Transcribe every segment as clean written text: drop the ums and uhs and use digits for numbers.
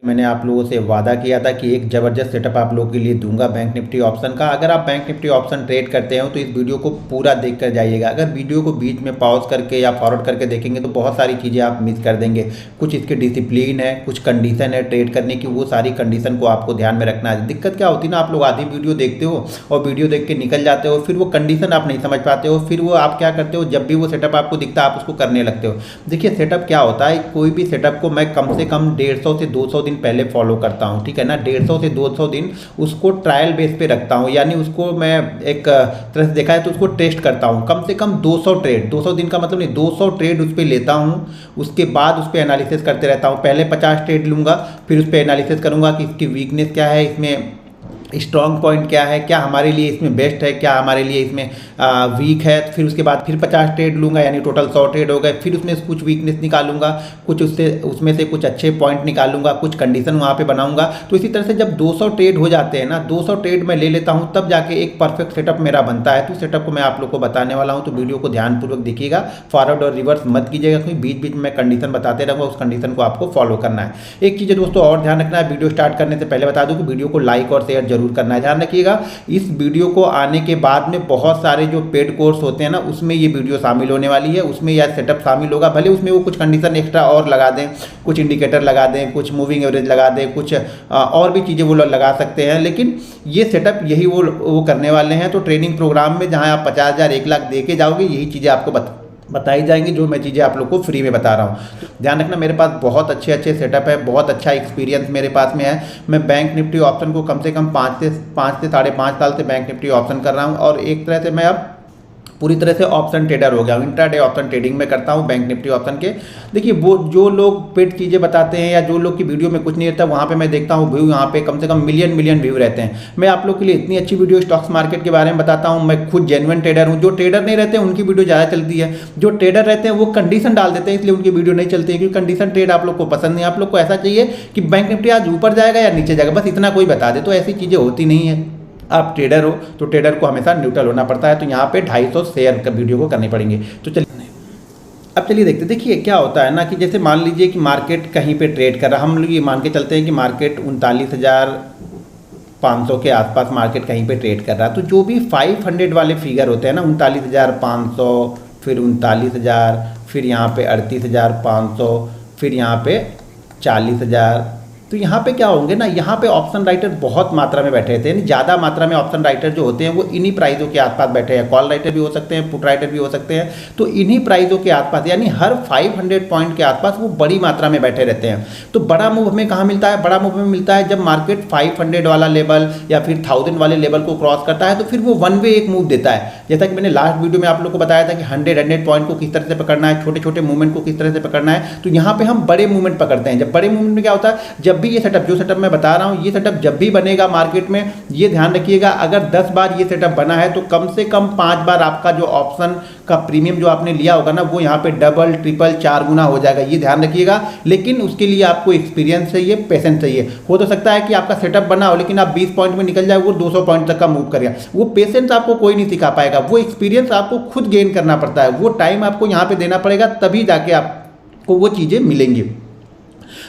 मैंने आप लोगों से वादा किया था कि एक ज़बरदस्त सेटअप आप लोगों के लिए दूंगा बैंक निफ्टी ऑप्शन का। अगर आप बैंक निफ्टी ऑप्शन ट्रेड करते हो तो इस वीडियो को पूरा देख कर जाइएगा। अगर वीडियो को बीच में पॉज करके या फॉरवर्ड करके देखेंगे तो बहुत सारी चीज़ें आप मिस कर देंगे। कुछ इसके डिसिप्लिन है, कुछ कंडीशन है ट्रेड करने की, वो सारी कंडीशन को आपको ध्यान में रखना है। दिक्कत क्या होती है ना, आप लोग आधी वीडियो देखते हो और वीडियो देख के निकल जाते हो, फिर वो कंडीशन आप नहीं समझ पाते हो, फिर वो आप क्या करते हो, जब भी वो सेटअप आपको दिखता है आप उसको करने लगते हो। देखिए सेटअप क्या होता है, कोई भी सेटअप को मैं कम से कम 150 से 200 दिन पहले फॉलो करता हूं, ठीक है ना। 150 से 200 दिन उसको ट्रायल बेस पे रखता हूं, यानी उसको मैं एक तरह से देखा है तो उसको टेस्ट करता हूं। कम से कम 200 ट्रेड, 200 दिन का मतलब नहीं, 200 ट्रेड उस पर लेता हूं। उसके बाद उस पर एनालिसिस करते रहता हूं। पहले 50 ट्रेड लूंगा, फिर उस पर एनालिसिस करूंगा कि इसकी वीकनेस क्या है, इसमें स्ट्रॉन्ग पॉइंट क्या है, क्या हमारे लिए इसमें बेस्ट है, क्या हमारे लिए इसमें वीक है। फिर उसके बाद फिर 50 ट्रेड लूँगा, यानी टोटल 100 ट्रेड हो गए। फिर उसमें कुछ वीकनेस निकालूंगा, कुछ उसमें से कुछ अच्छे पॉइंट निकालूंगा, कुछ कंडीशन वहाँ पे बनाऊंगा। तो इसी तरह से जब 200 ट्रेड हो जाते हैं ना, 200 ट्रेड मैं ले लेता हूँ, तब जाके एक परफेक्ट सेटअप मेरा बनता है। तो सेटअप को मैं आप लोग को बताने वाला हूँ, तो वीडियो को ध्यानपूर्वक देखिएगा, फॉरवर्ड और रिवर्स मत कीजिएगा, क्योंकि बीच बीच में कंडीशन बताते रहूँगा, उस कंडीशन को आपको फॉलो करना है। एक चीज़ दोस्तों और ध्यान रखना है, वीडियो स्टार्ट करने से पहले बता दूँ कि वीडियो को लाइक और शेयर जरूर करना है। ध्यान रखिए इस वीडियो को आने के बाद में बहुत सारे जो पेड कोर्स होते हैं ना, उसमें ये वीडियो शामिल होने वाली है, उसमें यह सेटअप शामिल होगा। भले उसमें वो कुछ कंडीशन एक्स्ट्रा और लगा दें, कुछ इंडिकेटर लगा दें, कुछ मूविंग एवरेज लगा दें, कुछ और भी चीज़ें वो लगा सकते हैं, लेकिन ये सेटअप यही वो करने वाले हैं। तो ट्रेनिंग प्रोग्राम में जहां आप 50,000 1 लाख दे के जाओगे, यही चीज़ें आपको बताई जाएंगी, जो मैं चीज़ें आप लोग को फ्री में बता रहा हूँ। ध्यान रखना, मेरे पास बहुत अच्छे सेटअप है, बहुत अच्छा एक्सपीरियंस मेरे पास में है। मैं बैंक निफ्टी ऑप्शन को कम से कम 5 से 5.5 साल से बैंक निफ्टी ऑप्शन कर रहा हूँ, और एक तरह से मैं अब पूरी तरह से ऑप्शन ट्रेडर हो गया हूँ। इंट्राडे ऑप्शन ट्रेडिंग में करता हूँ बैंक निफ्टी ऑप्शन के। देखिए वो जो लोग पेड चीज़ें बताते हैं या जो लोग की वीडियो में कुछ नहीं रहता, वहाँ पे मैं देखता हूँ व्यू, यहाँ पे कम से कम मिलियन व्यू रहते हैं। मैं आप लोग के लिए इतनी अच्छी वीडियो स्टॉक्स मार्केट के बारे में बताता हूँ। मैं खुद जेन्युइन ट्रेडर हूँ। जो ट्रेडर नहीं रहते हैं उनकी वीडियो ज़्यादा चलती है, जो ट्रेडर रहते हैं वो कंडीशन डाल देते हैं, इसलिए उनकी वीडियो नहीं चलती है, क्योंकि कंडीशन ट्रेड आप लोग को पसंद नहीं। आप लोग को ऐसा चाहिए कि बैंक निफ्टी आज ऊपर जाएगा या नीचे जाएगा, बस इतना कोई बता दे। तो ऐसी चीज़ें होती नहीं है। आप ट्रेडर हो तो ट्रेडर को हमेशा न्यूट्रल होना पड़ता है। तो यहाँ पे 250 शेयर कर वीडियो को करनी पड़ेंगे। तो चलिए अब चलिए देखते। देखिए क्या होता है ना कि जैसे मान लीजिए कि मार्केट कहीं पे ट्रेड कर रहा है, हम लोग ये मान के चलते हैं कि मार्केट 39,500 के आसपास मार्केट कहीं पे ट्रेड कर रहा है। तो जो भी 500 वाले फिगर होते हैं ना, 39,500, फिर 39,000, फिर यहाँ पे 38,500, फिर यहाँ पे 40,000, तो यहाँ पे क्या होंगे ना, यहाँ पे ऑप्शन राइटर बहुत मात्रा में बैठे रहते हैं। ज़्यादा मात्रा में ऑप्शन राइटर जो होते हैं वो इन्हीं प्राइसों के आसपास बैठे हैं। कॉल राइटर भी हो सकते हैं, पुट राइटर भी हो सकते हैं। तो इन्हीं प्राइसों के आसपास, यानी हर 500 पॉइंट के आसपास वो बड़ी मात्रा में बैठे रहते हैं। तो बड़ा मूव हमें कहाँ मिलता है? बड़ा मूव हमें मिलता है जब मार्केट 500 वाला लेवल या फिर 1000 वाले लेवल को क्रॉस करता है, तो फिर वो वन वे एक मूव देता है। जैसा कि मैंने लास्ट वीडियो में आप लोग को बताया था कि 100 पॉइंट को किस तरह से पकड़ना है, छोटे छोटे मूवमेंट को किस तरह से पकड़ना है। तो यहाँ पे हम बड़े मूवमेंट पकड़ते हैं। जब बड़े मूवमेंट में क्या होता है, जब भी ये सेटअप, जो सेटअप मैं बता रहा हूं, ये सेटअप जब भी बनेगा मार्केट में, ये ध्यान रखिएगा, अगर 10 बार ये सेटअप बना है तो कम से कम 5 बार आपका जो ऑप्शन का प्रीमियम जो आपने लिया होगा ना, वो यहाँ पे डबल ट्रिपल 4 गुना हो जाएगा। ये ध्यान रखिएगा। लेकिन उसके लिए आपको एक्सपीरियंस चाहिए, पेशेंस चाहिए। हो तो सकता है कि आपका सेटअप बना हो लेकिन आप 20 पॉइंट में निकल जाए, वो 200 पॉइंट तक का मूव करेगा। वो पेशेंस आपको कोई नहीं सिखा पाएगा। वो एक्सपीरियंस आपको खुद गेन करना पड़ता है। वो टाइम आपको यहाँ पे देना पड़ेगा, तभी जाके आपको वो चीज़ें मिलेंगी।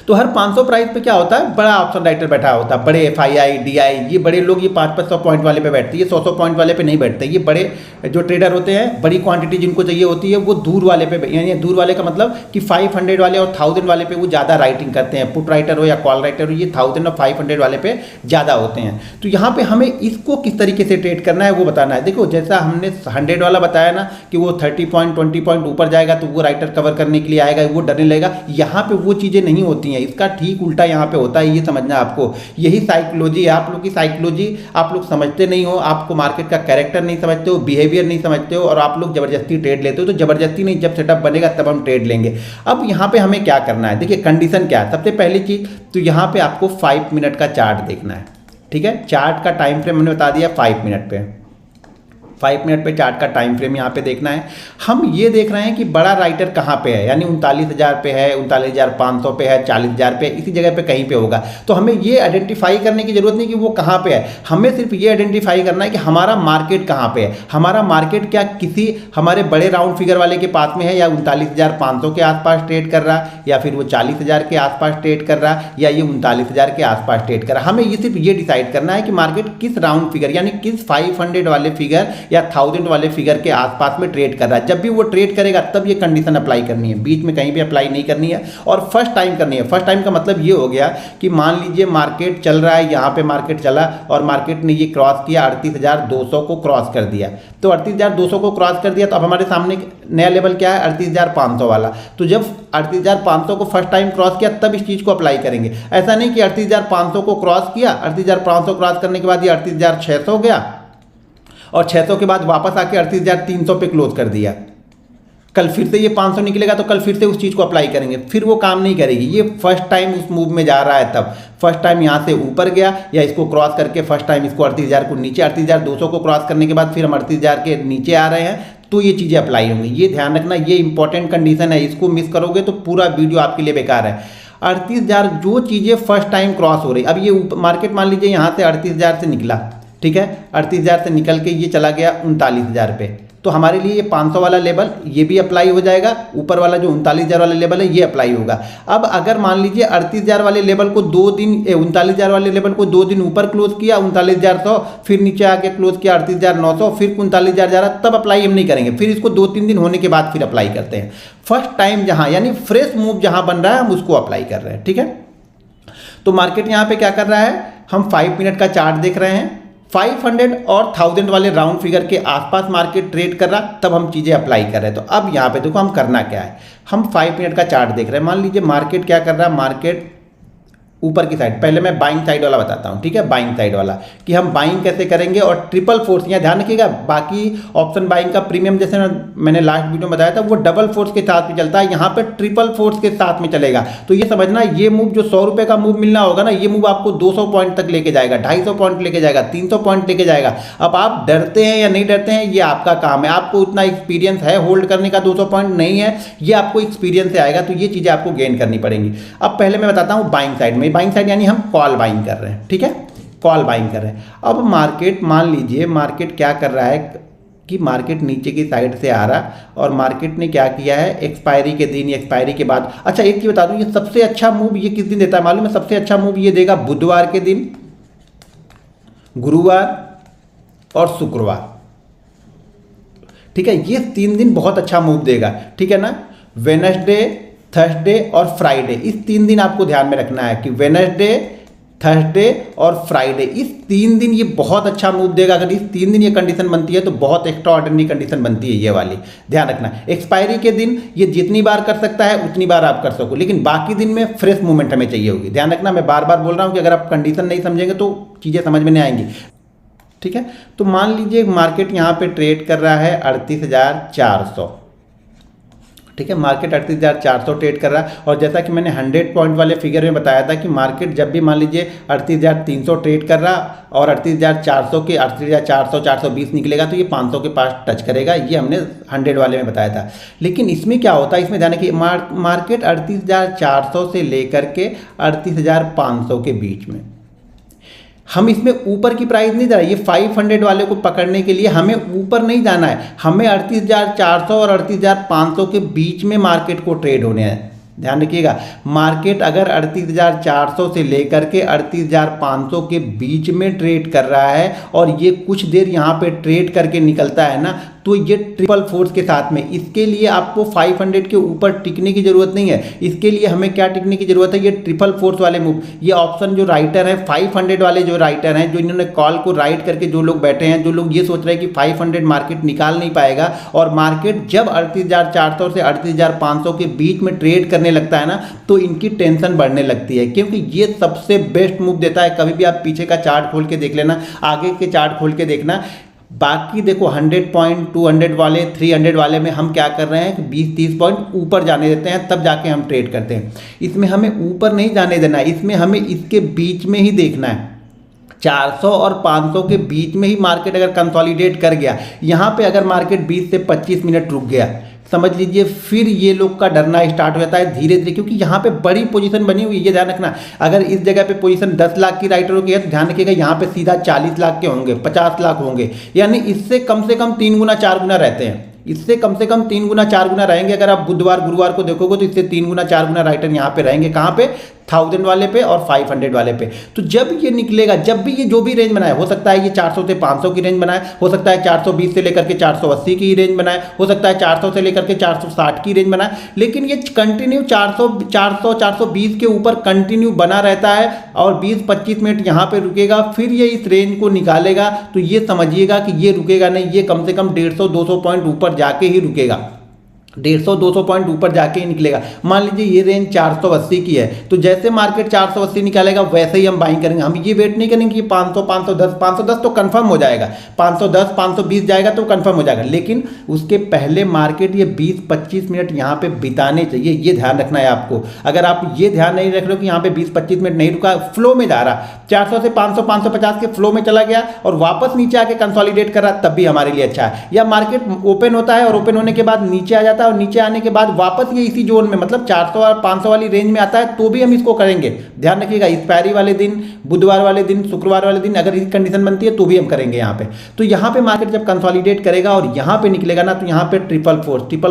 तो हर 500 प्राइस पे क्या होता है, बड़ा ऑप्शन राइटर बैठा होता है। बड़े FII DI, ये बड़े लोग ये 500 पॉइंट वाले पे बैठते हैं, ये 100 पॉइंट वाले पे नहीं बैठते। ये बड़े जो ट्रेडर होते हैं, बड़ी क्वांटिटी जिनको चाहिए होती है, वो दूर वाले पे, यानी दूर वाले का मतलब कि 500 वाले और 1000 वाले पे वो ज़्यादा राइटिंग करते हैं। पुट राइटर हो या कॉल राइटर हो, ये 1000 और 500 वाले पे ज़्यादा होते हैं। तो यहाँ पे हमें इसको किस तरीके से ट्रेड करना है वो बताना है। देखो जैसा हमने 100 वाला बताया ना कि वो 30 पॉइंट 20 पॉइंट ऊपर जाएगा तो वो राइटर कवर करने के लिए आएगा, वो डरने लगेगा। यहाँ पे वो चीज़ें नहीं होती हैं। इसका ठीक उल्टा यहाँ पे होता है, ये समझना आपको। यही साइकोलॉजी है। आप लोग की साइकोलॉजी आप लोग समझते नहीं हो, आपको मार्केट का कैरेक्टर नहीं समझते हो, बिहेवियर नहीं समझते हो, और आप लोग जबरदस्ती ट्रेड लेते हो। तो जबरदस्ती नहीं, जब सेटअप बनेगा तब हम ट्रेड लेंगे। अब यहाँ पे हमें क्या करना है, देखिए कंडीशन क्या है। सबसे पहली चीज तो यहाँ पे आपको 5 मिनट का चार्ट देखना है, ठीक है। चार्ट का टाइम फ्रेम मैंने बता दिया 5 मिनट पे। 5 मिनट पे चार्ट का टाइम फ्रेम यहाँ पे देखना है। हम ये देख रहे हैं कि बड़ा राइटर कहाँ पे है, यानी 39,000 पे है, 39,500 पे है, 40,000 पे है, इसी जगह पे कहीं पे होगा। तो हमें ये आइडेंटिफाई करने की जरूरत नहीं कि वो कहाँ पे है, हमें सिर्फ ये आइडेंटिफाई करना है कि हमारा मार्केट कहाँ पे है। हमारा मार्केट क्या किसी हमारे बड़े राउंड फिगर वाले के पास में है, या 39,500 के आसपास ट्रेड कर रहा है, या फिर वो 40,000 के आसपास ट्रेड कर रहा है, या ये 39,000 के आसपास ट्रेड कर रहा है। हमें ये सिर्फ ये डिसाइड करना है कि मार्केट किस राउंड फिगर यानी किस 500 वाले फिगर या 1000 वाले फिगर के आसपास में ट्रेड कर रहा है। जब भी वो ट्रेड करेगा तब ये कंडीशन अप्लाई करनी है, बीच में कहीं भी अप्लाई नहीं करनी है, और फर्स्ट टाइम करनी है। फर्स्ट टाइम का मतलब ये हो गया कि मान लीजिए मार्केट चल रहा है, यहाँ पे मार्केट चला और मार्केट ने ये क्रॉस किया, 38,200 को क्रॉस कर दिया। तो 38,200 को क्रॉस कर दिया तो अब हमारे सामने नया लेवल क्या है, 38,500 वाला। तो जब 38,500 को फर्स्ट टाइम क्रॉस किया तब इस चीज़ को अप्लाई करेंगे। ऐसा नहीं कि 38,500 को क्रॉस किया, 38,500 क्रॉस करने के बाद ये 38,600 हो गया और 600 के बाद वापस आके 38,300 पे क्लोज कर दिया। कल फिर से ये 500 निकलेगा तो कल फिर से उस चीज़ को अप्लाई करेंगे, फिर वो काम नहीं करेगी। ये फर्स्ट टाइम उस मूव में जा रहा है, तब फर्स्ट टाइम यहाँ से ऊपर गया या इसको क्रॉस करके फर्स्ट टाइम इसको 38,000 को नीचे, 38,200 को क्रॉस करने के बाद फिर हम 38,000 के नीचे आ रहे हैं, तो ये चीज़ें अप्लाई होंगी। ये ध्यान रखना, ये इंपॉर्टेंट कंडीशन है, इसको मिस करोगे तो पूरा वीडियो आपके लिए बेकार है। 38,000 जो चीज़ें फर्स्ट टाइम क्रॉस हो रही, अब ये मार्केट मान लीजिए यहाँ से 38,000 से निकला, ठीक है, 38,000 से निकल के ये चला गया 39,000 पे, तो हमारे लिए ये 500 वाला लेवल ये भी अप्लाई हो जाएगा, ऊपर वाला जो 39,000 वाला लेवल है ये अप्लाई होगा। अब अगर मान लीजिए 38,000 वाले लेवल को 2 दिन 39,000 वाले लेवल को 2 दिन ऊपर क्लोज किया 39,100, फिर नीचे आके क्लोज किया 38,900, फिर 39,000 जा रहा, तब अप्लाई हम नहीं करेंगे, फिर इसको 2-3 दिन होने के बाद फिर अप्लाई करते हैं। फर्स्ट टाइम जहाँ यानी फ्रेश मूव जहाँ बन रहा है हम उसको अप्लाई कर रहे हैं, ठीक है। तो मार्केट यहाँ पे क्या कर रहा है, हम 5 मिनट का चार्ट देख रहे हैं, 500 और 1000 वाले राउंड फिगर के आसपास मार्केट ट्रेड कर रहा, तब हम चीज़ें अप्लाई कर रहे हैं। तो अब यहाँ पे देखो हम करना क्या है, हम 5 मिनट का चार्ट देख रहे हैं। मान लीजिए मार्केट क्या कर रहा है, मार्केट ऊपर की साइड, पहले मैं बाइंग साइड वाला बताता हूँ, ठीक है, बाइंग साइड वाला कि हम बाइंग कैसे करेंगे और ट्रिपल फोर्स, यहाँ ध्यान रखिएगा, बाकी ऑप्शन बाइंग का प्रीमियम जैसे मैंने लास्ट वीडियो में बताया था वो डबल फोर्स के साथ भी चलता है, यहाँ पे ट्रिपल फोर्स के साथ में चलेगा। तो ये समझना, ये मूव जो 100 रुपये का मूव मिलना होगा ना, ये मूव आपको 200 पॉइंट तक लेके जाएगा, 250 पॉइंट लेके जाएगा, 300 पॉइंट लेके जाएगा। अब आप डरते हैं या नहीं डरते हैं ये आपका काम है, आपको उतना एक्सपीरियंस है होल्ड करने का, 200 पॉइंट नहीं है, ये आपको एक्सपीरियंस से आएगा, तो ये चीज़ें आपको गेन करनी पड़ेंगी। अब पहले मैं बताता हूँ बाइंग साइड में, बाइंग साइड यानी हम कॉल बाइंग कर रहे हैं, ठीक है, कॉल बाइंग कर रहे हैं। अब मार्केट, मान लीजिए मार्केट क्या कर रहा है कि मार्केट नीचे की साइड से आ रहा और मार्केट ने क्या किया है, एक्सपायरी के दिन, एक्सपायरी के बाद, अच्छा एक चीज़ बता दूं, ये सबसे अच्छा मूव ये किस दिन देता है मालूम है, सबसे अच्छा मूव ये देगा बुधवार के दिन, गुरुवार और शुक्रवार, ठीक है, ये 3 दिन बहुत अच्छा मूव देगा, ठीक है ना। वेडनेसडे, थर्सडे और फ्राइडे, इस 3 दिन आपको ध्यान में रखना है कि वेडनेसडे, थर्सडे और फ्राइडे, इस 3 दिन ये बहुत अच्छा मूव देगा। अगर इस 3 दिन ये कंडीशन बनती है तो बहुत एक्स्ट्रा ऑर्डिनरी कंडीशन बनती है ये वाली, ध्यान रखना। एक्सपायरी के दिन ये जितनी बार कर सकता है उतनी बार आप कर सको, लेकिन बाकी दिन में फ्रेश मूवमेंट हमें चाहिए होगी, ध्यान रखना। मैं बार बार बोल रहा हूँ कि अगर आप कंडीशन नहीं समझेंगे तो चीज़ें समझ में नहीं आएंगी, ठीक है। तो मान लीजिए मार्केट यहाँ पे ट्रेड कर रहा है 38,400, ठीक है, मार्केट 38,400 ट्रेड कर रहा है, और जैसा कि मैंने 100 पॉइंट वाले फिगर में बताया था कि मार्केट जब भी मान लीजिए 38,300 ट्रेड कर रहा और 38,400 के 38,400 420 निकलेगा तो ये 500 के पास टच करेगा, ये हमने 100 वाले में बताया था। लेकिन इसमें क्या होता है, इसमें ध्यान रखिए, मार्केट 38,400 से लेकर के 38,500 के बीच में, हम इसमें ऊपर की प्राइस नहीं जा रहा है, ये 500 वाले को पकड़ने के लिए हमें ऊपर नहीं जाना है, हमें 38,400 और 38,500 के बीच में मार्केट को ट्रेड होने हैं। ध्यान रखिएगा, मार्केट अगर 38,400 से लेकर के 38,500 के बीच में ट्रेड कर रहा है और ये कुछ देर यहाँ पे ट्रेड करके निकलता है ना, तो ये ट्रिपल फोर्स के साथ में, इसके लिए आपको 500 के ऊपर टिकने की जरूरत नहीं है, इसके लिए हमें क्या टिकने की जरूरत है, ये ट्रिपल फोर्स वाले मूव। ये ऑप्शन जो राइटर है 500 वाले जो राइटर हैं, जो इन्होंने कॉल को राइट करके जो लोग बैठे हैं, जो लोग ये सोच रहे हैं कि 500 मार्केट निकाल नहीं पाएगा, और मार्केट जब 38,400 से 38,500 के बीच में ट्रेड करने लगता है ना, तो इनकी टेंशन बढ़ने लगती है, क्योंकि ये सबसे बेस्ट मूव देता है। कभी भी आप पीछे का चार्ट खोल के देख लेना, आगे के चार्ट खोल के देखना, बाकी देखो 100 पॉइंट, 200 वाले, 300 वाले में हम क्या कर रहे हैं कि 20-30 पॉइंट ऊपर जाने देते हैं, तब जाके हम ट्रेड करते हैं। इसमें हमें ऊपर नहीं जाने देना है, इसमें हमें इसके बीच में ही देखना है, 400 और 500 के बीच में ही मार्केट अगर कंसोलिडेट कर गया, यहाँ पे अगर मार्केट 20 से 25 मिनट रुक गया, समझ लीजिए फिर ये लोग का डरना स्टार्ट हो जाता है धीरे धीरे, क्योंकि यहाँ पे बड़ी पोजीशन बनी हुई है। ये ध्यान रखना, अगर इस जगह पे पोजीशन 10 लाख की राइटरों की है तो ध्यान रखिएगा यहाँ पे सीधा 40 लाख के होंगे, 50 लाख होंगे, यानी इससे कम से कम 3 गुना 4 गुना रहते हैं। इससे कम से कम 3 गुना 4 गुना रहेंगे। अगर आप बुधवार गुरुवार को देखोगे तो इससे 3 गुना 4 गुना राइटर यहाँ पे रहेंगे। कहाँ पे? 1000 वाले पे और 500 वाले पे। तो जब ये निकलेगा, जब भी ये जो भी रेंज बनाए, हो सकता है ये 400 से 500 की रेंज बनाए, हो सकता है 420 से लेकर के 480 की रेंज बनाए, हो सकता है 400 से लेकर के 460 की रेंज बनाए, लेकिन ये कंटिन्यू 420 के ऊपर कंटिन्यू बना रहता है और 20-25 मिनट यहाँ पे रुकेगा, फिर ये इस रेंज को निकालेगा। तो ये समझिएगा कि ये रुकेगा नहीं, ये कम से कम 150-200 पॉइंट ऊपर जाके ही रुकेगा, 150-200 पॉइंट ऊपर जाके ही निकलेगा। मान लीजिए ये रेंज 480 की है, तो जैसे मार्केट 480 निकालेगा वैसे ही हम बाइंग करेंगे। हम ये वेट नहीं करेंगे कि 500 510 तो कंफर्म हो जाएगा, 510 520 जाएगा तो कंफर्म हो जाएगा, लेकिन उसके पहले मार्केट ये 20-25 मिनट यहाँ पे बिताने चाहिए। ये ध्यान रखना है आपको। अगर आप ये ध्यान नहीं रख रहे हो कि यहाँ पे 20-25 मिनट नहीं रुका, फ्लो में जा रहा, 400 से 500 550 के फ्लो में चला गया और वापस नीचे आके कंसोलिडेट कर रहा, तब भी हमारे लिए अच्छा है। या मार्केट ओपन होता है और ओपन होने के बाद नीचे आ जाता है और नीचे आने के बाद वापस ये इसी जोन में, मतलब 400 और 500 वाली रेंज में आता है, तो भी हम इसको करेंगे। ध्यान रखिएगा, एक्सपायरी वाले दिन, बुधवार वाले दिन, शुक्रवार वाले दिन अगर इस कंडीशन बनती है तो भी हम करेंगे यहाँ पे। तो यहाँ पे मार्केट जब कंसोलिडेट करेगा और यहाँ पे निकलेगा ना, तो यहाँ पे ट्रिपल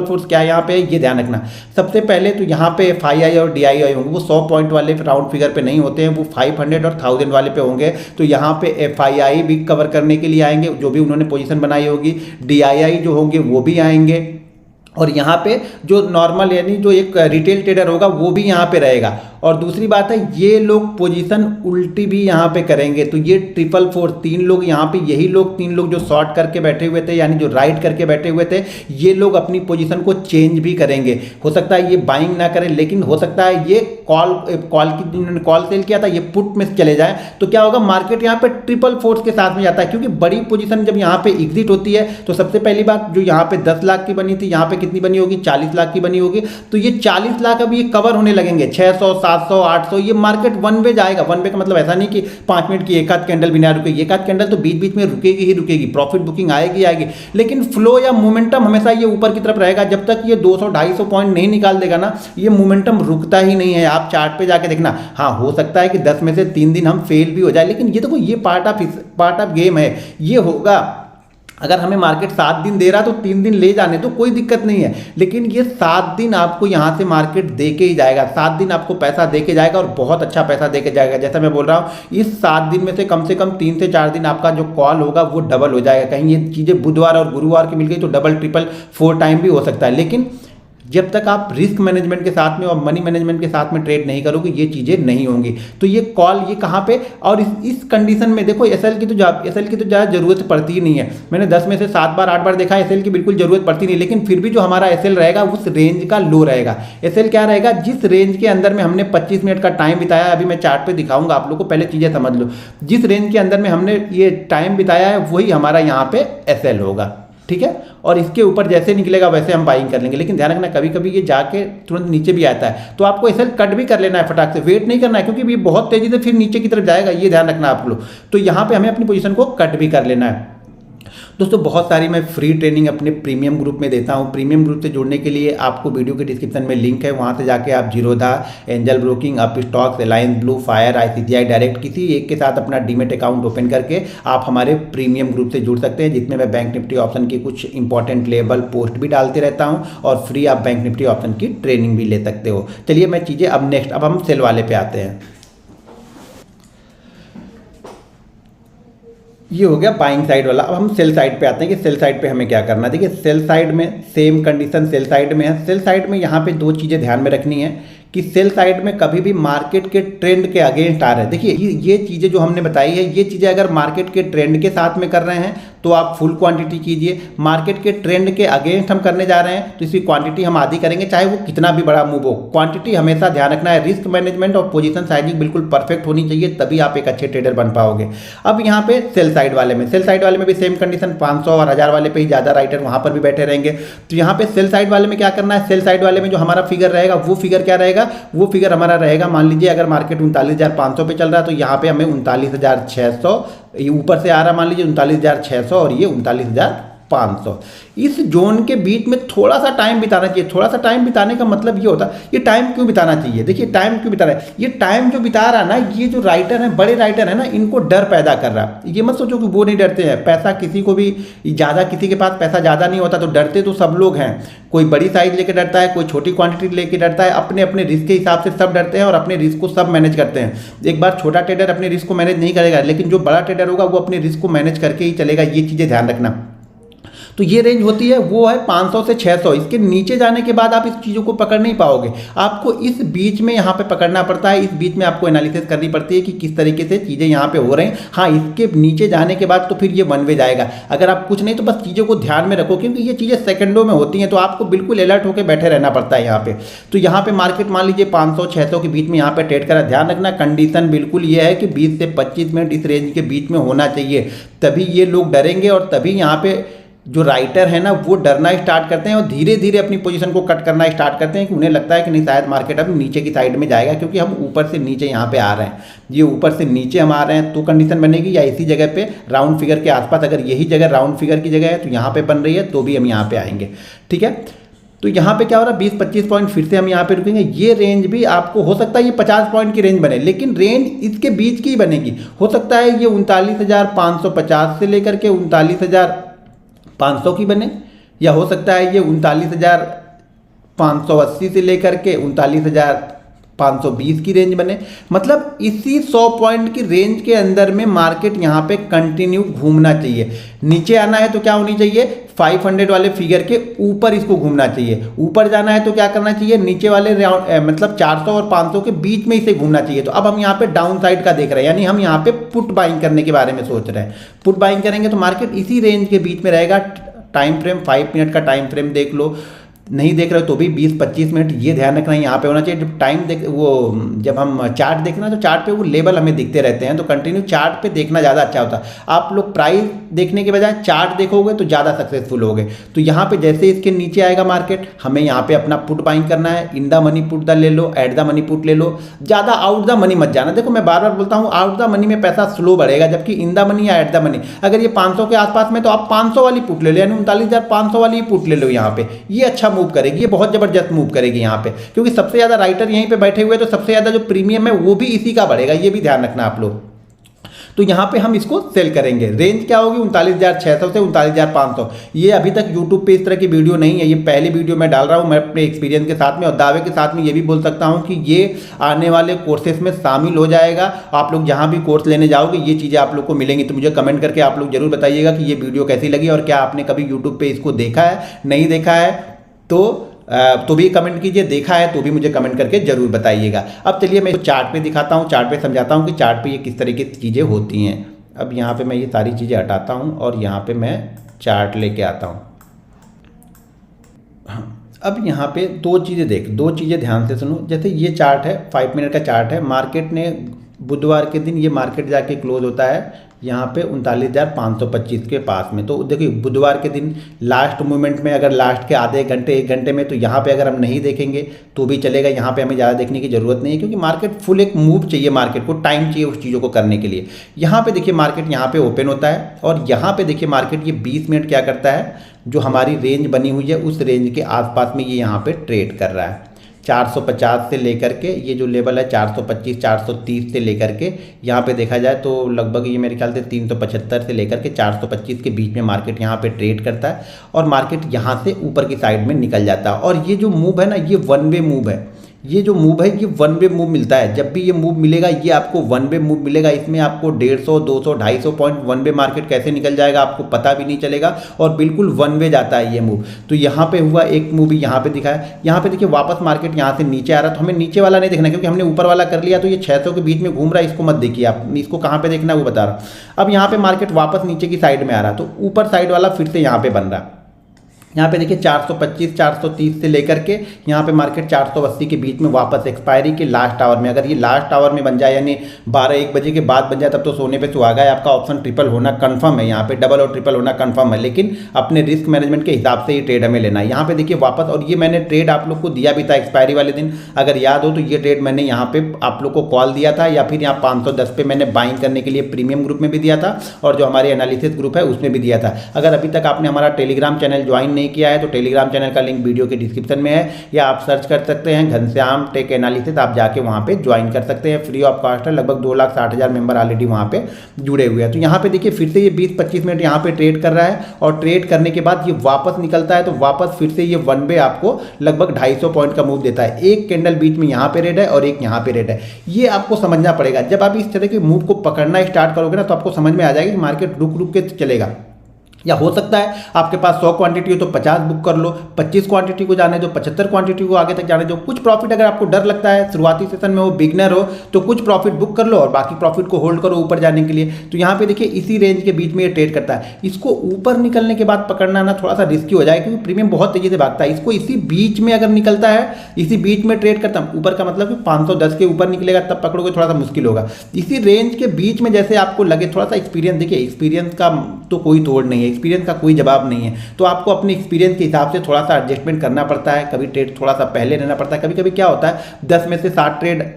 फोर्स क्या है यहाँ पे, ये ध्यान रखना। सबसे पहले तो यहाँ पे FII और DII होंगे, वो 100 पॉइंट वाले राउंड फिगर पे नहीं होते हैं, वो 500 और 1000 वाले पे होंगे। तो यहाँ पे FII भी कवर करने के लिए आएंगे, जो भी उन्होंने पोजीशन बनाई होगी, DII जो होंगे वो भी आएंगे, और यहाँ पे जो नॉर्मल यानी जो एक रिटेल ट्रेडर होगा वो भी यहाँ पे रहेगा। और दूसरी बात है, ये लोग पोजीशन उल्टी भी यहाँ पे करेंगे। तो ये ट्रिपल फोर्स, 3 लोग यहाँ पे, यही लोग 3 लोग जो शॉर्ट करके बैठे हुए थे, यानी जो राइट करके बैठे हुए थे, ये लोग अपनी पोजीशन को चेंज भी करेंगे। हो सकता है ये बाइंग ना करें, लेकिन हो सकता है ये कॉल की जिन्होंने कॉल सेल किया था ये पुट में चले जाए। तो क्या होगा, मार्केट यहाँ पे ट्रिपल फोर्स के साथ में जाता है, क्योंकि बड़ी पोजीशन जब यहाँ पे एग्जिट होती है तो सबसे पहली बात, जो यहाँ पे 10 लाख की बनी थी, यहाँ पे कितनी बनी होगी, 40 लाख की बनी होगी। तो ये 40 लाख अभी ये कवर होने लगेंगे, 600 700 800, ये मार्केट वन वे जाएगा। वन वे का मतलब ऐसा नहीं कि 5 मिनट की एक आध कैंडल भी ना रुकेगी, एक आध कैंडल तो बीच बीच में रुकेगी ही रुकेगी, प्रॉफिट बुकिंग आएगी आएगी, लेकिन फ्लो या मोमेंटम हमेशा ये ऊपर की तरफ रहेगा। जब तक ये 200-250 पॉइंट नहीं निकाल देगा ना, ये मोमेंटम रुकता ही नहीं है। आप चार्ट पे जाके देखना, हाँ हो सकता है कि 10 में से 3 दिन हम फेल भी हो जाए, लेकिन ये देखो ये पार्ट ऑफ गेम है, ये होगा। अगर हमें मार्केट 7 दिन दे रहा तो 3 दिन ले जाने तो कोई दिक्कत नहीं है, लेकिन ये 7 दिन आपको यहाँ से मार्केट दे के ही जाएगा, 7 दिन आपको पैसा दे के जाएगा और बहुत अच्छा पैसा दे के जाएगा। जैसा मैं बोल रहा हूँ, इस 7 दिन में से कम 3 से 4 दिन आपका जो कॉल होगा वो डबल हो जाएगा। कहीं ये चीज़ें बुधवार और गुरुवार की मिल गई तो डबल ट्रिपल 4 टाइम भी हो सकता है, लेकिन जब तक आप रिस्क मैनेजमेंट के साथ में और मनी मैनेजमेंट के साथ में ट्रेड नहीं करोगे ये चीज़ें नहीं होंगी। तो ये कॉल ये कहाँ पे, और इस कंडीशन में देखो एसएल की तो ज़्यादा जरूरत पड़ती ही नहीं है। मैंने 10 में से 7 बार 8 बार देखा, एसएल की बिल्कुल जरूरत पड़ती नहीं, लेकिन फिर भी जो हमारा एसएल रहेगा उस रेंज का लो रहेगा। एसएल क्या रहेगा, जिस रेंज के अंदर में हमने 25 मिनट का टाइम बिताया, अभी मैं चार्ट पे दिखाऊंगा आप लोग को, पहले चीज़ें समझ लो। जिस रेंज के अंदर में हमने ये टाइम बिताया है वही हमारा यहाँ पे एसएल होगा, ठीक है। और इसके ऊपर जैसे निकलेगा वैसे हम बाइंग कर लेंगे, लेकिन ध्यान रखना कभी कभी ये जाके तुरंत नीचे भी आता है, तो आपको एसएल कट भी कर लेना है फटाक से, वेट नहीं करना है, क्योंकि ये बहुत तेजी से फिर नीचे की तरफ जाएगा, ये ध्यान रखना आप लोग। तो यहाँ पे हमें अपनी पोजीशन को कट भी कर लेना है। दोस्तों बहुत सारी मैं फ्री ट्रेनिंग अपने प्रीमियम ग्रुप में देता हूँ। प्रीमियम ग्रुप से जुड़ने के लिए आपको वीडियो के डिस्क्रिप्शन में लिंक है, वहाँ से जाके आप Zerodha, angel broking, up stocks, alliance blue, fire, ICICI direct किसी एक के साथ अपना डीमेट अकाउंट ओपन करके आप हमारे प्रीमियम ग्रुप से जुड़ सकते हैं, जिसमें मैं बैंक निफ्टी ऑप्शन की कुछ इंपॉर्टेंट लेवल पोस्ट भी डालते रहता हूँ और फ्री आप बैंक निफ्टी ऑप्शन की ट्रेनिंग भी ले सकते हो। चलिए मैं चीज़ें अब हम सेल वाले पे आते हैं। ये हो गया बाइंग साइड वाला। अब हम सेल साइड पे आते हैं कि सेल साइड पे हमें क्या करना है। देखिए सेल साइड में सेम कंडीशन सेल साइड में है। सेल साइड में यहाँ पे 2 चीज़ें ध्यान में रखनी है कि सेल साइड में कभी भी मार्केट के ट्रेंड के अगेंस्ट आ रहे हैं। देखिए ये चीज़ें जो हमने बताई है, ये चीज़ें अगर मार्केट के ट्रेंड के साथ में कर रहे हैं तो आप फुल क्वांटिटी कीजिए। मार्केट के ट्रेंड के अगेंस्ट हम करने जा रहे हैं तो इसकी क्वांटिटी हम आधी करेंगे, चाहे वो कितना भी बड़ा मूव हो। क्वांटिटी हमेशा ध्यान रखना है। रिस्क मैनेजमेंट और पोजीशन साइजिंग बिल्कुल परफेक्ट होनी चाहिए, तभी आप एक अच्छे ट्रेडर बन पाओगे। अब यहाँ पे सेल साइड वाले में भी सेम कंडीशन, 500 और 1000 वाले पे ही ज़्यादा राइटर वहाँ पर भी बैठे रहेंगे। तो यहाँ पे सेल साइड वाले में क्या करना है, सेल साइड वाले में जो हमारा फिगर रहेगा वो फिगर क्या रहेगा, वो फिगर हमारा रहेगा, मान लीजिए अगर मार्केट 39,500 पे चल रहा है तो यहाँ पे हमें 39,600, ये ऊपर से आ रहा मान लीजिए 39,600 और ये 39,500, इस जोन के बीच में थोड़ा सा टाइम बिताना चाहिए। थोड़ा सा टाइम बिताने का मतलब ये होता है, ये टाइम क्यों बिताना चाहिए, देखिए टाइम क्यों बिता रहा है, ये टाइम जो बिता रहा है ना, ये जो राइटर है, बड़े राइटर है ना, इनको डर पैदा कर रहा है। ये मत सोचो कि वो नहीं डरते हैं, पैसा किसी को भी ज़्यादा, किसी के पास पैसा ज़्यादा नहीं होता तो डरते तो सब लोग हैं। कोई बड़ी साइज लेके डरता है, कोई छोटी क्वांटिटी लेके डरता है, अपने अपने रिस्क के हिसाब से सब डरते हैं और अपने रिस्क को सब मैनेज करते हैं। एक बार छोटा ट्रेडर अपने रिस्क को मैनेज नहीं करेगा, लेकिन जो बड़ा ट्रेडर होगा वो अपने रिस्क को मैनेज करके ही चलेगा। ये चीज़ें ध्यान रखना। तो ये रेंज होती है, वो है 500 से 600। इसके नीचे जाने के बाद आप इस चीज़ों को पकड़ नहीं पाओगे, आपको इस बीच में यहाँ पे पकड़ना पड़ता है। इस बीच में आपको एनालिसिस करनी पड़ती है कि किस तरीके से चीज़ें यहाँ पे हो रही हैं। हाँ, इसके नीचे जाने के बाद तो फिर ये वन वे जाएगा। अगर आप कुछ नहीं तो बस चीज़ों को ध्यान में रखो, क्योंकि ये चीज़ें सेकंडों में होती हैं, तो आपको बिल्कुल अलर्ट होकर बैठे रहना पड़ता है यहाँ पे। तो यहाँ पे मार्केट मान लीजिए 500-600 के बीच में यहाँ पे ट्रेड करा। ध्यान रखना, कंडीशन बिल्कुल ये है कि 20 से 25 मिनट इस रेंज के बीच में होना चाहिए, तभी ये लोग डरेंगे और तभी यहाँ पे जो राइटर है ना वो डरना स्टार्ट करते हैं और धीरे धीरे अपनी पोजीशन को कट करना स्टार्ट करते हैं कि उन्हें लगता है कि नहीं, शायद मार्केट अब नीचे की साइड में जाएगा, क्योंकि हम ऊपर से नीचे यहाँ पे आ रहे हैं। ये ऊपर से नीचे हम आ रहे हैं तो कंडीशन बनेगी, या इसी जगह पे राउंड फिगर के आसपास, अगर यही जगह राउंड फिगर की जगह है तो यहाँ पे बन रही है तो भी हम यहाँ पे आएंगे। ठीक है, तो यहाँ पे क्या हो रहा है, 20-25 पॉइंट फिर से हम यहाँ पे रुकेंगे। ये रेंज भी आपको हो सकता है ये 50 पॉइंट की रेंज बने, लेकिन रेंज इसके बीच की ही बनेगी। हो सकता है ये 39,550 से लेकर के 39,500 की बने, या हो सकता है ये 39,580 से लेकर के 39,520 की रेंज बने। मतलब इसी 100 पॉइंट की रेंज के अंदर में मार्केट यहाँ पे कंटिन्यू घूमना चाहिए। नीचे आना है तो क्या होनी चाहिए, 500 वाले फिगर के ऊपर इसको घूमना चाहिए। ऊपर जाना है तो क्या करना चाहिए, नीचे वाले मतलब 400 और 500 के बीच में इसे घूमना चाहिए। तो अब हम यहाँ पे डाउन साइड का देख रहे हैं, यानी हम यहाँ पे पुट बाइंग करने के बारे में सोच रहे हैं। पुट बाइंग करेंगे तो मार्केट इसी रेंज के बीच में रहेगा। टाइम फ्रेम 5 मिनट का टाइम फ्रेम देख लो, नहीं देख रहे हो तो भी 20-25 मिनट ये ध्यान रखना यहाँ पे होना चाहिए। जब टाइम देख वो जब हम चार्ट देखना तो चार्ट पे वो लेवल हमें दिखते रहते हैं, तो कंटिन्यू चार्ट पे देखना ज़्यादा अच्छा होता है। आप लोग प्राइस देखने के बजाय चार्ट देखोगे तो ज़्यादा सक्सेसफुल होगे। तो यहाँ पे जैसे इसके नीचे आएगा मार्केट, हमें यहाँ पे अपना पुट बाइंग करना है। In the money put the ले लो, एट द मनी पुट ले लो, ज़्यादा आउट द मनी मत जाना। देखो मैं बार बार बोलता हूँ, आउट द मनी में पैसा स्लो बढ़ेगा, जबकि इन द मनी या एट द मनी अगर ये 500 के आसपास में तो आप 500 वाली पुट ले लो, यानी 39,500 वाली पुट ले लो। यहाँ पे ये अच्छा मूव करेगी, ये बहुत जबरदस्त मूव करेगी यहाँ पे, क्योंकि सबसे ज्यादा राइटर यहीं पे बैठे हुए, तो सबसे ज्यादा जो प्रीमियम है वो भी इसी का बढ़ेगा। ये भी ध्यान रखना आप लोग। तो यहाँ पे हम इसको सेल करेंगे। रेंज क्या होगी, 39,600 से 39,500। ये अभी तक यूट्यूब पे इस तरह की वीडियो नहीं है, ये पहली वीडियो मैं डाल रहा हूँ मैं अपने एक्सपीरियंस के साथ में, और दावे के साथ में ये भी बोल सकता हूँ कि ये आने वाले कोर्सेस में शामिल हो जाएगा। आप लोग जहाँ भी कोर्स लेने जाओगे ये चीज़ें आप लोग को मिलेंगी। तो मुझे कमेंट करके आप लोग जरूर बताइएगा कि ये वीडियो कैसी लगी, और क्या आपने कभी यूट्यूब पर इसको देखा है, नहीं देखा है तो भी कमेंट कीजिए, देखा है तो भी मुझे कमेंट करके जरूर बताइएगा। अब चलिए मैं चार्ट पे दिखाता हूँ, चार्ट पे समझाता हूँ कि चार्ट पे ये किस तरीके की चीज़ें होती हैं। अब यहाँ पे मैं ये सारी चीज़ें हटाता हूँ और यहाँ पे मैं चार्ट लेके आता हूँ। अब यहाँ पे दो चीज़ें ध्यान से सुनो। जैसे ये चार्ट है, 5 मिनट का चार्ट है। मार्केट ने बुधवार के दिन ये मार्केट जाके क्लोज होता है यहाँ पे 39,525 के पास में। तो देखिए बुधवार के दिन लास्ट मूवमेंट में, अगर लास्ट के आधे घंटे 1 घंटे में, तो यहाँ पे अगर हम नहीं देखेंगे तो भी चलेगा। यहाँ पे हमें ज़्यादा देखने की ज़रूरत नहीं है, क्योंकि मार्केट फुल एक मूव चाहिए, मार्केट को टाइम चाहिए उस चीज़ों को करने के लिए। यहाँ पे देखिए मार्केट यहाँ पे ओपन होता है, और यहाँ पे देखिए मार्केट ये 20 मिनट क्या करता है, जो हमारी रेंज बनी हुई है उस रेंज के आसपास में ये यहाँ पे ट्रेड कर रहा है। 450 से लेकर के ये जो लेवल है 425 430 से लेकर के यहाँ पे देखा जाए तो लगभग ये मेरे ख्याल से 375 से लेकर के 425 के बीच में मार्केट यहाँ पे ट्रेड करता है, और मार्केट यहाँ से ऊपर की साइड में निकल जाता है। और ये जो मूव है ना, ये वन वे मूव है, ये जो मूव है ये वन वे मूव मिलता है। जब भी ये मूव मिलेगा ये आपको वन वे मूव मिलेगा। इसमें आपको 150, 200, 250 पॉइंट वन वे मार्केट कैसे निकल जाएगा आपको पता भी नहीं चलेगा और बिल्कुल वन वे जाता है ये मूव। तो यहाँ पे हुआ एक मूव यहाँ पे दिखाया, यहाँ पे देखिए वापस मार्केट यहाँ से नीचे आ रहा, तो हमें नीचे वाला नहीं देखना क्योंकि हमने ऊपर वाला कर लिया। तो ये 600 के बीच में घूम रहा है, इसको मत देखिए आप, इसको कहाँ पे देखना है वो बता रहा। अब यहाँ पे मार्केट वापस नीचे की साइड में आ रहा, तो ऊपर साइड वाला फिर से यहाँ पे बन रहा। यहाँ पे देखिए 425, 430 से लेकर के यहाँ पे मार्केट 480 के बीच में वापस एक्सपायरी के लास्ट आवर में, अगर ये लास्ट आवर में बन जाए यानी 12-1 बजे के बाद बन जाए तब तो सोने पे सुहागा है। आपका ऑप्शन ट्रिपल होना कंफर्म है, यहाँ पे डबल और ट्रिपल होना कंफर्म है, लेकिन अपने रिस्क मैनेजमेंट के हिसाब से ये ट्रेड हमें लेना है। यहाँ पे देखिए वापस, और ये मैंने ट्रेड आप लोग को दिया भी था एक्सपायरी वाले दिन, अगर याद हो तो ये ट्रेड मैंने यहाँ पे आप लोग को कॉल दिया था, या फिर यहाँ 510 पे मैंने बाइंग करने के लिए प्रीमियम ग्रुप में भी दिया था और जो हमारे एनालिसिस ग्रुप है उसमें भी दिया था। अगर अभी तक आपने हमारा टेलीग्राम चैनल ज्वाइन नहीं किया है तो टेलीग्राम चैनल का लिंक वीडियो के डिस्क्रिप्शन में है, या आप सर्च कर सकते हैं घनश्याम टेक एनालिसिस, आप जाके वहां पे ज्वाइन कर सकते हैं, फ्री ऑफ कॉस्ट है। लगभग 2,60,000 मेंबर ऑलरेडी वहां पे जुड़े हुए हैं। तो यहाँ पे देखिए फिर से ये 20-25 मिनट यहाँ पे ट्रेड कर रहा है और ट्रेड करने के बाद ये वापस निकलता है, तो वापस फिर से ये वन वे आपको लगभग 250 पॉइंट का मूव देता है। एक कैंडल बीच में यहाँ पे रेड है और एक यहाँ पे रेड है, ये आपको समझना पड़ेगा। जब आप इस तरह के मूव को पकड़ना स्टार्ट करोगे ना तो आपको समझ में आ जाएगा कि मार्केट रुक रुक के चलेगा। या हो सकता है आपके पास 100 क्वांटिटी हो तो 50 बुक कर लो, 25 क्वांटिटी को जाने दो, 75 क्वांटिटी को आगे तक जाने दो। कुछ प्रॉफिट अगर आपको डर लगता है, शुरुआती सेशन में हो, बिगनर हो, तो कुछ प्रॉफिट बुक कर लो और बाकी प्रॉफिट को होल्ड करो ऊपर जाने के लिए। तो यहाँ पे देखिए इसी रेंज के बीच में ये ट्रेड करता है। इसको ऊपर निकलने के बाद पकड़ना ना थोड़ा सा रिस्की हो जाएगा क्योंकि प्रीमियम बहुत तेजी से भागता है। इसको इसी बीच में अगर निकलता है, इसी बीच में ट्रेड करता है, ऊपर का मतलब कि 510 के ऊपर निकलेगा तब पकड़ोगे, थोड़ा सा मुश्किल होगा। इसी रेंज के बीच में जैसे आपको लगे, थोड़ा सा एक्सपीरियंस, देखिए एक्सपीरियंस का तो कोई तोड़ नहीं है, एक्सपीरियंस का कोई जवाब नहीं है, तो आपको अपने एक्सपीरियंस के हिसाब से थोड़ा सा एडजस्टमेंट करना पड़ता है। कभी ट्रेड थोड़ा सा पहले लेना पड़ता है, कभी कभी क्या होता है 10 में से 7 ट्रेड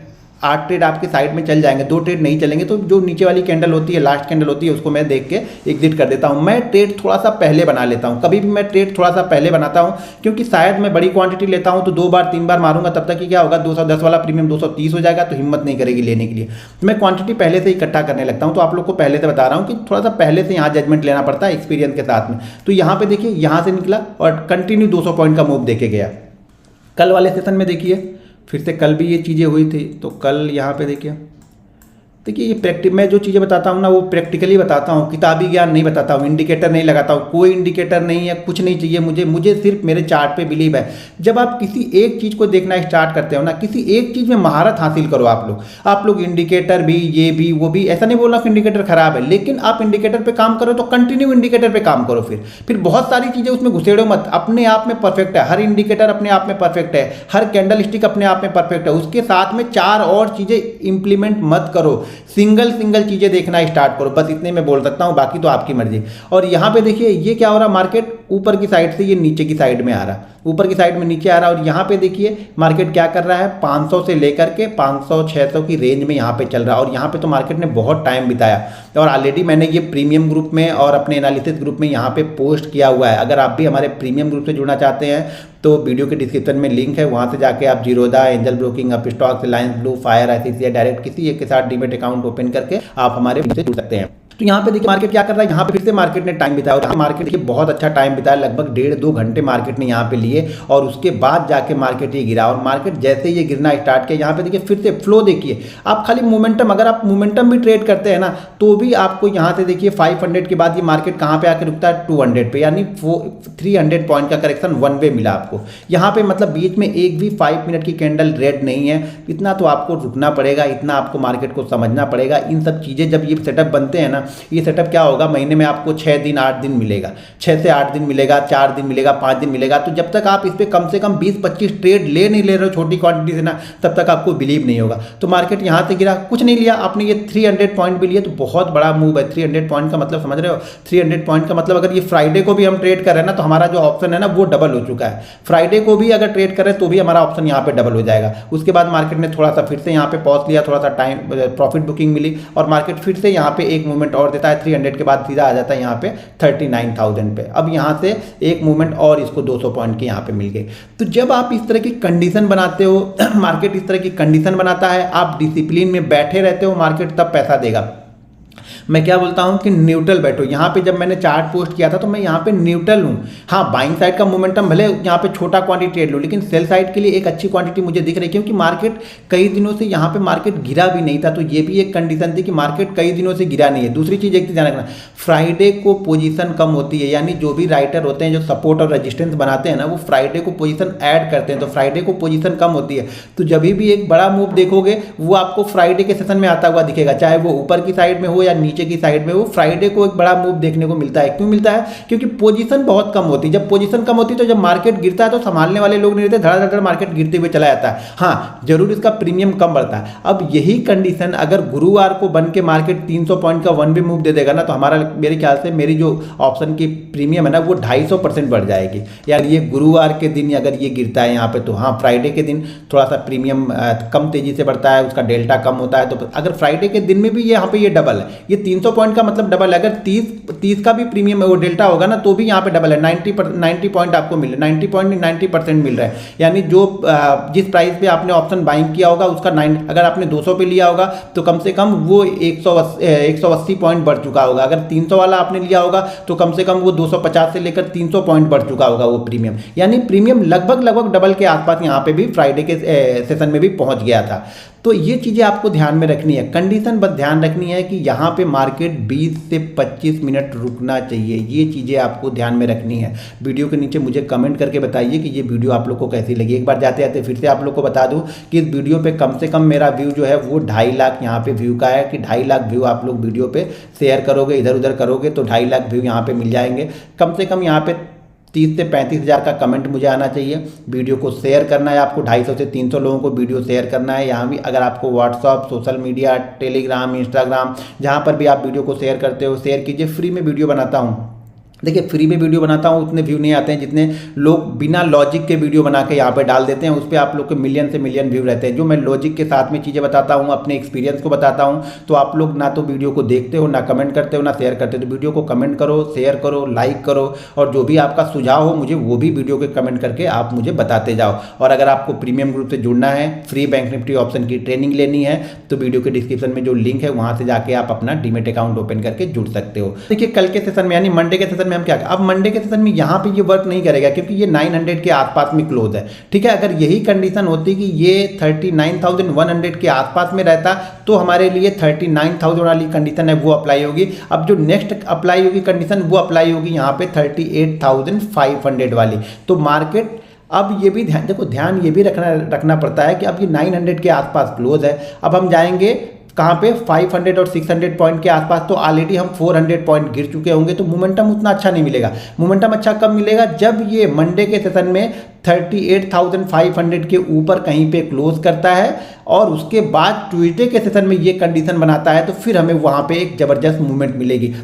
8 ट्रेड आपके साइड में चल जाएंगे, 2 ट्रेड नहीं चलेंगे, तो जो नीचे वाली कैंडल होती है, लास्ट कैंडल होती है, उसको मैं देख के एग्जिट कर देता हूं। मैं ट्रेड थोड़ा सा पहले बना लेता हूं, कभी भी मैं ट्रेड थोड़ा सा पहले बनाता हूं क्योंकि शायद मैं बड़ी क्वांटिटी लेता हूं तो 2 बार 3 बार मारूंगा, तब तक कि क्या होगा 210 वाला प्रीमियम 230 हो जाएगा, तो हिम्मत नहीं करेगी लेने के लिए। तो मैं क्वांटिटी पहले से इकट्ठा करने लगता हूं। तो आप लोग को पहले से बता रहा हूं कि थोड़ा सा पहले से यहाँ जजमेंट लेना पड़ता है एक्सपीरियंस के साथ में। तो यहाँ पे देखिए यहाँ से निकला और कंटिन्यू 200 पॉइंट का मूव देके गया। कल वाले सेशन में देखिए फिर से कल भी ये चीज़ें हुई थी, तो कल यहाँ पे देखिए ये मैं जो चीज़ें बताता हूँ ना वो प्रैक्टिकली बताता हूँ, किताबी ज्ञान नहीं बताता हूँ, इंडिकेटर नहीं लगाता हूँ, कोई इंडिकेटर नहीं है, कुछ नहीं चाहिए मुझे सिर्फ मेरे चार्ट पे बिलीव है। जब आप किसी एक चीज़ को देखना स्टार्ट करते हो ना, किसी एक चीज़ में महारत हासिल करो आप लोग इंडिकेटर भी, ये भी वो भी, ऐसा नहीं बोलना कि इंडिकेटर खराब है, लेकिन आप इंडिकेटर पर काम करो तो कंटिन्यू इंडिकेटर पर काम करो। फिर बहुत सारी चीज़ें उसमें घुसेड़ो मत, अपने आप में परफेक्ट है, हर इंडिकेटर अपने आप में परफेक्ट है, हर कैंडल स्टिक अपने आप में परफेक्ट है, उसके साथ में 4 और चीज़ें इंप्लीमेंट मत करो, सिंगल चीजें देखना स्टार्ट करो। बस इतने मैं बोल सकता हूं, बाकी तो आपकी मर्जी। और यहां पे देखिए ये क्या हो रहा, मार्केट ऊपर की साइड से ये नीचे की साइड में आ रहा, ऊपर की साइड में नीचे आ रहा, और यहाँ पे देखिए मार्केट क्या कर रहा है, 500 से लेकर के 500-600 की रेंज में यहाँ पे चल रहा है। और यहाँ पे तो मार्केट ने बहुत टाइम बिताया और ऑलरेडी मैंने ये प्रीमियम ग्रुप में और अपने एनालिसिस ग्रुप में यहाँ पे पोस्ट किया हुआ है। अगर आप भी हमारे प्रीमियम ग्रुप से जुड़ना चाहते हैं तो वीडियो के डिस्क्रिप्शन में लिंक है, वहाँ से जाके आप Zerodha, angel broking, Upstox, Reliance blue, fire, ICICI direct किसी एक के साथ डीमेट अकाउंट ओपन करके आप हमारे से जुड़ सकते हैं। तो यहाँ पे देखिए मार्केट क्या कर रहा है, यहाँ पे फिर से मार्केट ने टाइम बिताया और मार्केट देखिए बहुत अच्छा टाइम बिताया, लगभग 1.5-2 घंटे मार्केट ने यहाँ पे लिए और उसके बाद जाके मार्केट ये गिरा। और मार्केट जैसे ये गिरना स्टार्ट किया, यहाँ पे देखिए फिर से फ्लो देखिए आप, खाली मोमेंटम, अगर आप मोमेंटम भी ट्रेड करते हैं ना तो भी आपको यहाँ से देखिए 500 के बाद ये मार्केट कहाँ पे आकर रुकता है 200 पे, यानी 300 पॉइंट का करेक्शन वन वे मिला आपको यहाँ पे। मतलब बीच में एक भी 5 मिनट की कैंडल रेड नहीं है, इतना तो आपको रुकना पड़ेगा, इतना आपको मार्केट को समझना पड़ेगा। इन सब चीज़ें जब ये सेटअप बनते हैं ना, ये सेटअप क्या होगा, महीने में आपको 6 दिन 8 दिन मिलेगा, 6 से 8 दिन मिलेगा, 4 दिन मिलेगा, 5 दिन मिलेगा। तो जब तक आप इस पर कम से कम 20-25 ट्रेड ले नहीं ले रहे हो छोटी क्वांटिटी से ना, तब तक आपको बिलीव नहीं होगा। तो मार्केट यहाँ से गिरा, कुछ नहीं लिया आपने, ये 300 पॉइंट भी लिए तो बहुत बड़ा मूव है। 300 पॉइंट का मतलब समझ रहे हो, 300 पॉइंट का मतलब अगर ये फ्राइडे को भी हम ट्रेड कर रहे हैं ना तो हमारा जो ऑप्शन है ना वो डबल हो चुका है। फ्राइडे को भी अगर ट्रेड करें तो भी हमारा ऑप्शन यहाँ पे डबल हो जाएगा। उसके बाद मार्केट ने थोड़ा सा फिर से यहाँ पे पॉज लिया, थोड़ा सा टाइम प्रॉफिट बुकिंग मिली और मार्केट फिर से यहाँ पे एक मूवमेंट और देता है। 300 के बाद सीधा आ जाता है यहाँ पे 39,000 पे। अब यहाँ से एक मूवमेंट और इसको 200 पॉइंट के यहाँ पे मिल गए। तो जब आप इस तरह की कंडीशन बनाते हो, मार्केट इस तरह की कंडीशन बनाता है, आप डिसिप्लिन में बैठे रहते हो, मार्केट तब पैसा देगा। मैं क्या बोलता हूँ कि न्यूट्रल बैठो। यहाँ पे जब मैंने चार्ट पोस्ट किया था तो मैं यहाँ पे न्यूट्रल हूँ। हाँ, बाइंग साइड का मोमेंटम भले यहाँ पे छोटा क्वांटिटी ट्रेड लो, लेकिन सेल साइड के लिए एक अच्छी क्वांटिटी मुझे दिख रही है, क्योंकि मार्केट कई दिनों से यहाँ पे मार्केट गिरा भी नहीं था। तो ये भी एक कंडीशन थी कि मार्केट कई दिनों से गिरा नहीं है। दूसरी चीज़ एक चीज़ ध्यान रखना, फ्राइडे को पोजीशन कम होती है, यानी जो भी राइटर होते हैं जो सपोर्ट और रेजिस्टेंस बनाते हैं ना, वो फ्राइडे को पोजीशन ऐड करते हैं। तो फ्राइडे को पोजीशन कम होती है, तो जब भी एक बड़ा मूव देखोगे वो आपको फ्राइडे के सेशन में आता हुआ दिखेगा, चाहे वो ऊपर की साइड में हो या नीचे की साइड में हो। फ्राइडे को एक बड़ा मूव देखने को मिलता है। क्यों मिलता है? क्योंकि पोजीशन बहुत कम होती है। जब पोजीशन कम होती है तो जब मार्केट गिरता है तो संभालने वाले लोग नहीं रहते, धड़ाधड़ मार्केट गिरते हुए चला जाता है। हाँ, जरूर इसका प्रीमियम कम बढ़ता है। अब यही कंडीशन अगर गुरुवार को बन के मार्केट 300 पॉइंट का वन वे मूव दे देगा ना, तो हमारा मेरे ख्याल से मेरी जो ऑप्शन की प्रीमियम है ना वो 250% बढ़ जाएगी। यार ये गुरुवार के दिन अगर ये गिरता है यहाँ पे, तो हाँ फ्राइडे के दिन थोड़ा सा प्रीमियम कम तेजी से बढ़ता है, उसका डेल्टा कम होता है। तो अगर फ्राइडे के दिन में भी यहाँ पे ये डबल है, ये 300 पॉइंट का मतलब डबल है। अगर 30 का भी प्रीमियम वो डेल्टा होगा ना तो भी यहाँ पे डबल है। 90 पॉइंट आपको मिल रहा है, 90 पॉइंट नहीं 90% मिल रहा है। यानी जो जिस प्राइस पे आपने ऑप्शन बाइंग किया होगा उसका अगर आपने 200 पे लिया होगा तो कम से कम वो 180 पॉइंट बढ़ चुका होगा। अगर 300 वाला आपने लिया होगा तो कम से कम वो 250 से लेकर 300 पॉइंट बढ़ चुका होगा वो प्रीमियम। यानी प्रीमियम लगभग डबल के आसपास यहाँ पे भी फ्राइडे के सेशन में भी पहुंच गया था। तो ये चीज़ें आपको ध्यान में रखनी है। कंडीशन बस ध्यान रखनी है कि यहाँ पे मार्केट 20 से 25 मिनट रुकना चाहिए। ये चीज़ें आपको ध्यान में रखनी है। वीडियो के नीचे मुझे कमेंट करके बताइए कि ये वीडियो आप लोग को कैसी लगी। एक बार जाते जाते फिर से आप लोग को बता दूं कि इस वीडियो पे कम से कम मेरा व्यू जो है वो 2.5 लाख यहाँ पे व्यू का है, कि 2.5 लाख व्यू आप लोग वीडियो पे शेयर करोगे, इधर उधर करोगे तो 2.5 लाख व्यू यहाँ पे मिल जाएंगे। कम से कम यहाँ पे 30 से 35 हज़ार का कमेंट मुझे आना चाहिए। वीडियो को शेयर करना है आपको, 250 से 300 लोगों को वीडियो शेयर करना है। यहाँ भी अगर आपको WhatsApp, social media, Telegram, Instagram, जहाँ पर भी आप वीडियो को शेयर करते हो शेयर कीजिए। फ्री में वीडियो बनाता हूँ। देखिए फ्री में वीडियो बनाता हूँ उतने व्यू नहीं आते हैं जितने लोग बिना लॉजिक के वीडियो बना के यहाँ पे डाल देते हैं। उस पर आप लोग के मिलियन से मिलियन व्यू रहते हैं। जो मैं लॉजिक के साथ में चीज़ें बताता हूँ, अपने एक्सपीरियंस को बताता हूँ, तो आप लोग ना तो वीडियो को देखते हो, ना कमेंट करते हो, ना शेयर करते हो। तो वीडियो को कमेंट करो, शेयर करो, लाइक करो, और जो भी आपका सुझाव हो मुझे वो भी वीडियो के कमेंट करके आप मुझे बताते जाओ। और अगर आपको प्रीमियम ग्रुप से जुड़ना है, फ्री बैंक निफ्टी ऑप्शन की ट्रेनिंग लेनी है, तो वीडियो के डिस्क्रिप्शन में जो लिंक है वहाँ से जाके आप अपना डीमेट अकाउंट ओपन करके जुड़ सकते हो। देखिए कल के सेशन में यानी मंडे के सेशन में हम क्या, अब मंडे के सेशन में यहाँ पे ये वर्क नहीं करेगा क्योंकि ये 900 के आसपास में क्लोज है। ठीक है, अगर यही कंडीशन होती कि ये 39,100 के आसपास में रहता तो हमारे लिए 39,000 वाली कंडीशन है वो अप्लाई होगी। अब जो नेक्स्ट अप्लाई होगी कंडीशन वो अप्लाई होगी यहाँ पे 38,500 वाली। तो मार्केट अब ये भी ध्यान ये भी रखना पड़ता है कि अब ये 900 के आसपास क्लोज है। अब हम जाएंगे कहाँ पे 500 और 600 पॉइंट के आसपास, तो ऑलरेडी हम 400 पॉइंट गिर चुके होंगे। तो मोमेंटम उतना अच्छा नहीं मिलेगा। मोमेंटम अच्छा कब मिलेगा? जब ये मंडे के सेशन में 38,500 के ऊपर कहीं पे क्लोज करता है और उसके बाद ट्यूसडे के सेशन में ये कंडीशन बनाता है, तो फिर हमें वहाँ पे एक ज़बरदस्त मूवमेंट मिलेगी।